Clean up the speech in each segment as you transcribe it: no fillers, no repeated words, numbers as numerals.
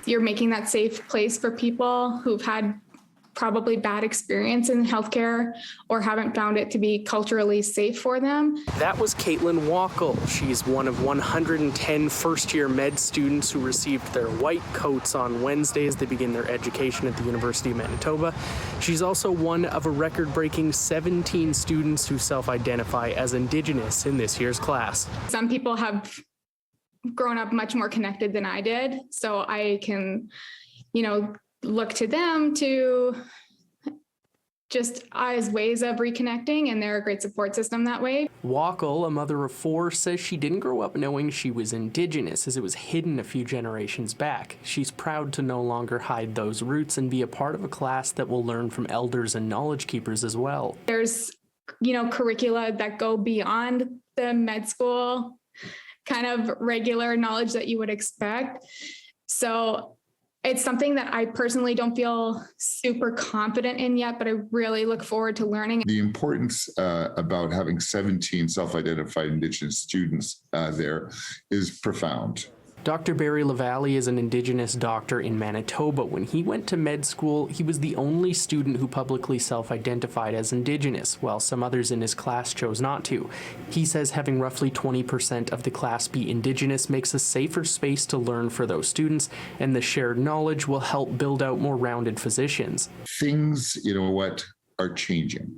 you're making that safe place for people who've had probably bad experience in healthcare or haven't found it to be culturally safe for them. That was Caitlin Wackel. She's one of 110 first-year med students who received their white coats on Wednesday as they begin their education at the University of Manitoba. She's also one of a record-breaking 17 students who self-identify as Indigenous in this year's class. Some people have grown up much more connected than I did, so I can, look to them to just as ways of reconnecting, and they're a great support system that way. Wackel, a mother of 4, says she didn't grow up knowing she was Indigenous as it was hidden a few generations back. She's proud to no longer hide those roots and be a part of a class that will learn from elders and knowledge keepers as well. There's, curricula that go beyond the med school kind of regular knowledge that you would expect. So it's something that I personally don't feel super confident in yet, but I really look forward to learning. The importance about having 17 self-identified Indigenous students there is profound. Dr. Barry LaValle is an Indigenous doctor in Manitoba. When he went to med school, he was the only student who publicly self-identified as Indigenous, while some others in his class chose not to. He says having roughly 20% of the class be Indigenous makes a safer space to learn for those students, and the shared knowledge will help build out more rounded physicians. Things, are changing.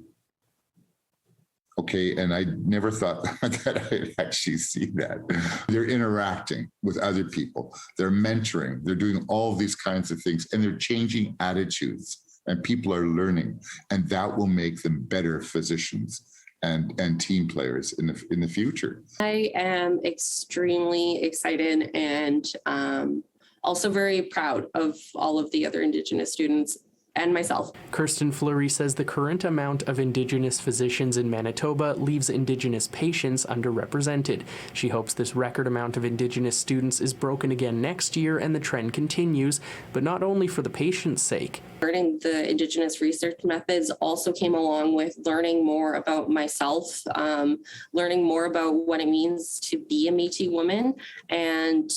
Okay, and I never thought that I'd actually see that. They're interacting with other people. They're mentoring. They're doing all these kinds of things, and they're changing attitudes, and people are learning, and that will make them better physicians and team players in the future. I am extremely excited and also very proud of all of the other Indigenous students and myself. Kirsten Fleury says the current amount of Indigenous physicians in Manitoba leaves Indigenous patients underrepresented. She hopes this record amount of Indigenous students is broken again next year and the trend continues, but not only for the patients' sake. Learning the Indigenous research methods also came along with learning more about myself, learning more about what it means to be a Métis woman, and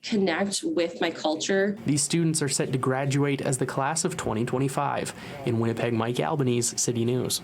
connect with my culture. These students are set to graduate as the class of 2025. In Winnipeg, Mike Albanese, City News.